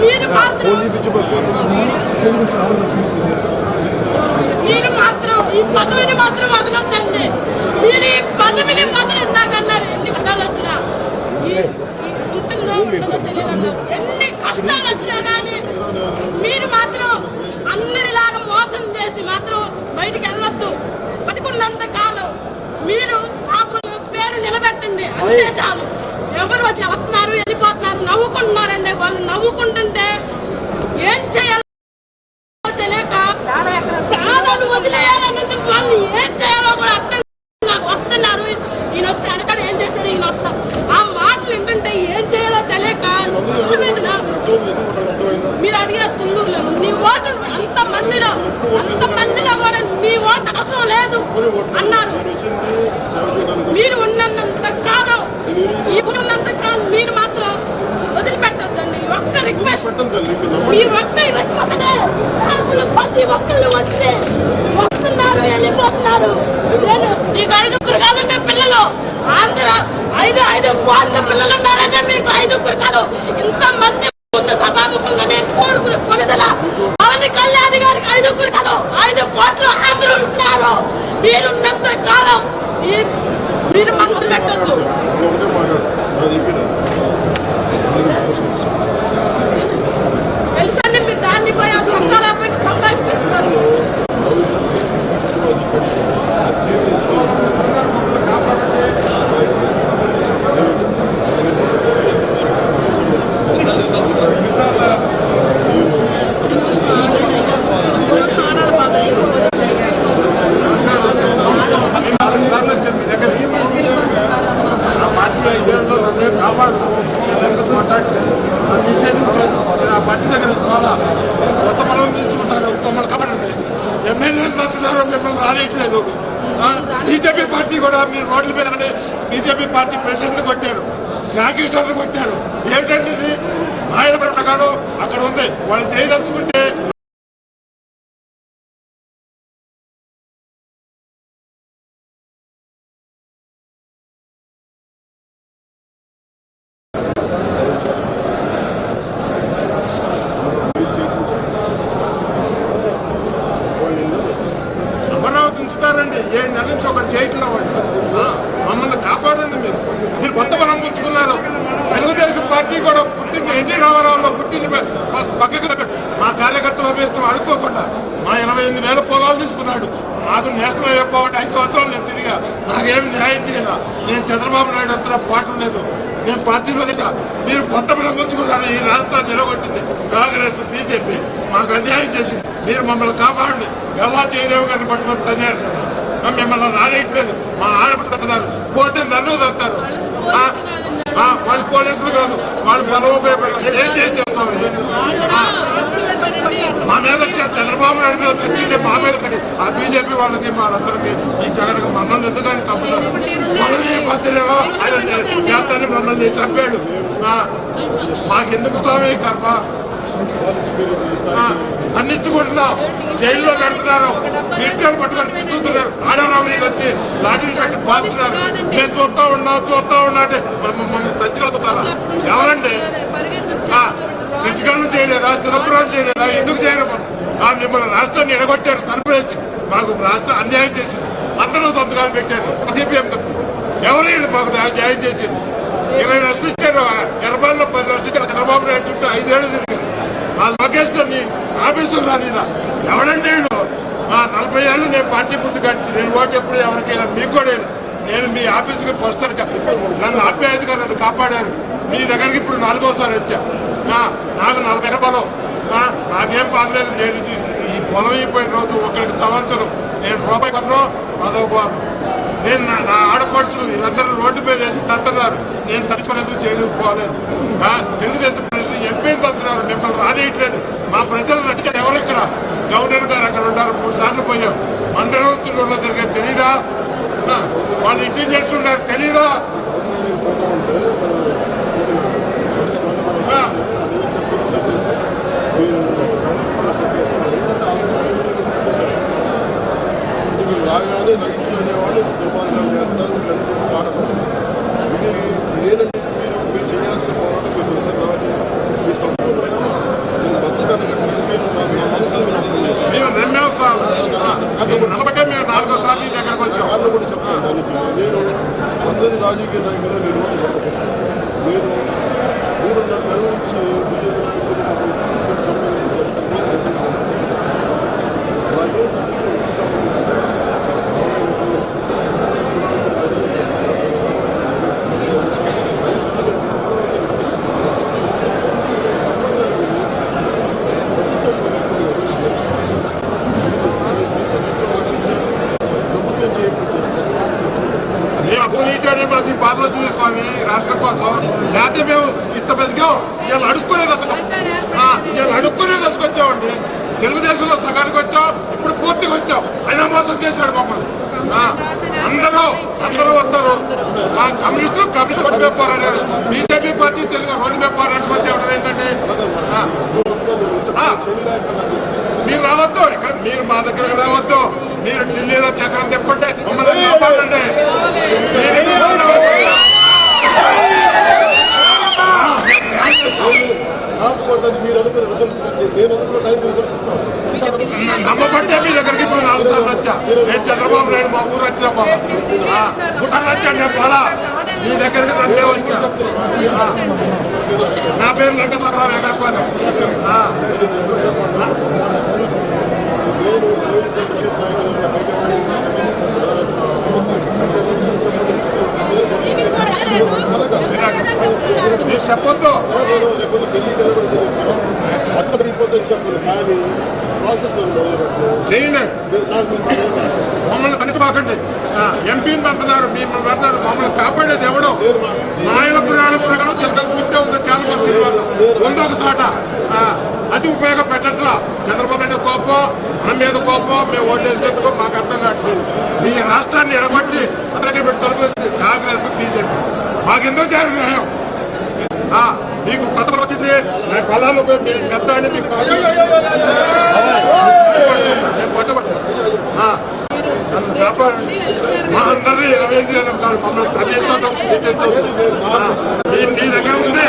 మీరు మాత్రం ఈ పదవిని మాత్రం వదలొద్దండి. మీరు ఈ పదవిని వదిలిందాకన్నారు. ఎన్ని కష్టాలు వచ్చినా ఉంటుందో ఉండదో తెలియదన్నారు. ఎన్ని కష్టాలు వచ్చినా కానీ మీరు మాత్రం అందరిలాగా మోసం చేసి మాత్రం బయటికి వెళ్ళొద్దు. బతికున్నంత కాలం మీరు పేరు నిలబెట్టండి, అంతే చాలు. ఎవరు వచ్చి వస్తున్నారు వెళ్ళిపోతున్నారు, నవ్వుకుంటున్నారండి. వాళ్ళు నవ్వుకుంటుంటే ఏం చేయాలో తెలియక ప్రాణాలు వదిలేయాలని వాళ్ళు ఏం చేయాలో కూడా అర్థం నాకు వస్తున్నారు. ఈయన వచ్చి అడగడ ఏం చేశాడు, ఈయన వస్తారు. ఆ మాటలు ఏంటంటే ఏం చేయాలో తెలియక మీరు అడిగారు తుందూరులో నీ ఓటు అంతమందిలో కూడా నీ ఓటు అవసరం లేదు అన్నారు. మీరు ఉన్నంత కాలం ఇప్పుడున్నంత కాలం మీరు మాత్రం వదిలిపెట్టొద్దండి. ఒక్క రిక్వెస్ట్, ఈ ఒక్క ప్రతి ఒక్కళ్ళు వచ్చి వస్తున్నారు వెళ్ళిపోతున్నారు. నీకు 5 కాదంటే పిల్లలు ఆంధ్ర 5 కోట్ల పిల్లలు ఉన్నారంటే మీకు 5 కాదు ఇంతమంది సభాముఖంగా నేను కోరుకునేదల పవన్ కళ్యాణ్ గారికి 5 కాదు 5 కోట్ల ఆంధ్రులు ఉంటున్నారు. మీరున్నంత కాలం మీరు మొదలు పెట్టద్దు. తెలుసండి మీరు దాన్ని పోయి కంగారు పెట్టుకుంటారు. కొత్త పొలం తెచ్చుకుంటారు, మమ్మల్ని కబడండి. ఎమ్మెల్యేలు తగ్గుతారు, మిమ్మల్ని రానియట్లేదు. బీజేపీ పార్టీ కూడా మీరు రోడ్ల మీద బీజేపీ పార్టీ ప్రెసిడెంట్ కొట్టారు, శాఖీశ్వరులు కొట్టారు. ఏమిటండి ఇది? ఆయన ప్రకారం అక్కడ ఉంది. వాళ్ళు చేయదలుచుకుంటే ఉంచుతారండి. 7 నెలల నుంచి ఒకటి చేయట్లో మమ్మల్ని కాపాడండి. మీరు కొత్త బలం పుంజుకున్నారు. తెలుగుదేశం పార్టీ కూడా పుట్టింది ఎన్టీ రామారావులో పుట్టింది. పక్కకు మా కార్యకర్తలు అభ్యర్థం అడుక్కోకుండా మా 28,000 పొలాలు తీసుకున్నాడు. నాకు నేషనల్ హైవే 5 సంవత్సరాలు నేను తిరిగా, నాకేమి న్యాయం చేయాల. నేను చంద్రబాబు నాయుడు అంతా పాటలు లేదు. నేను పార్టీలో మీరు కొత్త బలం పుంజుకున్నారు. ఈ రాష్ట్రాన్ని నిలబొట్టింది కాంగ్రెస్ బీజేపీ. మాకు అన్యాయం చేసింది. మీరు మమ్మల్ని కాపాడండి. ఎలా చేయలేవు గారిని పట్టుకొని తన్నారు. మిమ్మల్ని రానియట్లేదు. మా ఆడపడుతున్నారు, పోతే నన్ను తగ్గుతారు. వాళ్ళు పోలీసులు కాదు, వాళ్ళు బలవైపోయారు. ఏం చేసేస్తాం? మా మీద వచ్చారు, చంద్రబాబు నాయుడు మీద వచ్చిండే మా మీద కడి. ఆ బీజేపీ వాళ్ళకి వాళ్ళందరికీ ఈ జగన్ మమ్మల్ని ఎందుకని చంపుతారు? మనల్ని బతిలేవో ఆయన చేస్తాన్ని మమ్మల్ని చంపాడు. మాకెందుకు స్వామి కర్మ? అన్నిచ్చుకుంటున్నాం, జైల్లో పెడుతున్నారు, పీర్చాలు పట్టుకొని పిసుతున్నారు. ఆడరావులకు వచ్చి లాఠీలు పెట్టి బాగుతున్నారు. మేము చూస్తా ఉన్నా అంటే మమ్మల్ని చచ్చిపోతారా? ఎవరండి? శశికళను చేయలేదా? చిదంబరం చేయలేదా? ఎందుకు చేయలేదు? మిమ్మల్ని రాష్ట్రాన్ని ఎడగొట్టారు, తలుపేసి మాకు రాష్ట్రం అన్యాయం చేసింది. అందరూ సంతకాలు పెట్టారు. సిపిఎం తప్పు ఎవరైనా మాకు న్యాయం చేసేది. 20 లక్షలు ఇచ్చారు. ఎర్రబాల్లో 10 లక్షలు చంద్రబాబు నాయుడు చుట్టూ 5 ఏళ్ళు తిరిగారు. ఆ లోకేష్ గారిని ఆఫీసులు రానిలా ఎవడండి? 40 ఏళ్ళు నేను పార్టీ పుట్టి కట్టి నేను ఓటు ఎప్పుడు ఎవరికి మీకు కూడా నేను మీ ఆఫీసుకి వస్తాను. నన్ను ఆప్యాయతగా నన్ను కాపాడారు. మీ దగ్గరికి ఇప్పుడు 4వ వచ్చా. నాకు 40 పొలం, నాకేం బాగలేదు. నేను ఈ పొలం అయిపోయిన రోజు ఒకరికి తవంచను. నేను రూపాయి పన్ను 10వ బారు. నేను నా ఆడపడుచులు వీళ్ళందరూ రోడ్డు మీద వేసి తట్టున్నారు. నేను తట్టుకోలేదు, జైలుకు పోలేదు. తెలుగుదేశం ఎంపీ తట్టున్నారు, మిమ్మల్ని రానియట్లేదు. మా ప్రజలు నచ్చిన ఎవరిక్కడ గవర్నర్ గారు అక్కడ ఉన్నారు. 3 సార్లు పోయాం. మందరవుతుల్లో జరిగే తెలీదా? వాళ్ళు ఇంటెలిజెన్స్ ఉన్నారు, తెలీదా? రాగానే రైతులు అనేవాళ్ళు దుర్మార్గాలు చేస్తారు, చనిపోయిన మాట్లాడతారు. ఇదేనండి మీరు చేయాల్సిన పోరాటం. మీరు మీ సంపూర్ణమైన కమ్యూనిస్టు కమ్యూనిస్ట్ మీద పోరాడారు. బీజేపీ పార్టీ తెలుగు రోడ్డు మీద పోరాడుకొని చెప్పడం ఏంటంటే మీరు రావద్దు, ఇక్కడ మీరు మా దగ్గరకు రావద్దు, మీరు ఢిల్లీలో చక్రం తిప్పండి, మమ్మల్ని కాపాడండి. కాకపోతే మీరు అనుకున్న రిజల్ట్స్ నేను అనుకున్న టైం రిజల్ట్స్ ఇస్తాను. నమ్మబట్టే మీ దగ్గరికి ఇప్పుడు 4 సార్లు వచ్చా. నేను చంద్రబాబు నాయుడు మా ఊరు వచ్చిన పోలా 3 సార్లు వచ్చాను. నేను పోలా మీ దగ్గరికి నన్నే వచ్చా. నా పేరు వెంకటరావు ఎగరపాలెం. మీరు చెప్పొద్దు, చెప్పను కానీ ప్రాసెస్ చేయండి, మమ్మల్ని కనిసమాకండి. ఎంపీని అంటున్నారు, మిమ్మల్ని అంటున్నారు, మమ్మల్ని కాపాడేది ఎవడో ఆయన పురాణ ప్రకారం చిన్న ఊరికే ఉంది. చాలా మంది ఉందో ఒక చోట అది ఉపయోగపెట్టట్లా. చంద్రబాబు నాయుడు కోపం, మన మీద కోపం, మేము ఓటేసినందుకు మాకు అర్థం కావట్లేదు. ఈ రాష్ట్రాన్ని ఎడగొట్టి అతనికి పెట్టి తలుపు కాంగ్రెస్ బీజేపీ మాకెందుకు చేయాలి న్యాయం? మీకు కొత్త వచ్చింది, నేను పొలాలు పెద్ద అని మీకు కాపాడండి. మా అందరినీ అవేం చేయడం కాదు, మమ్మల్ని నీ దగ్గర ఉంది.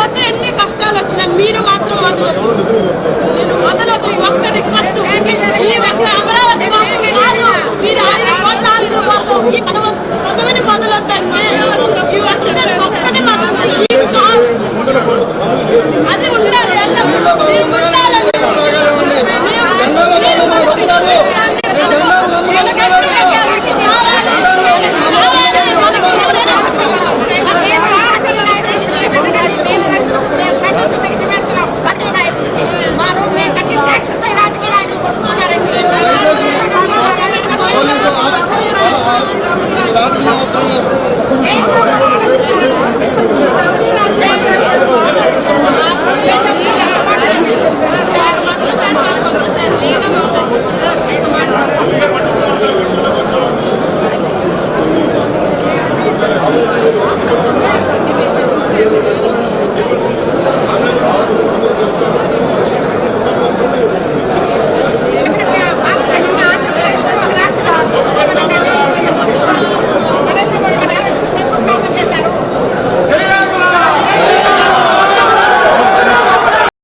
వద్దు, ఎన్ని కష్టాలు వచ్చినా మీరు మాత్రం వద్దు.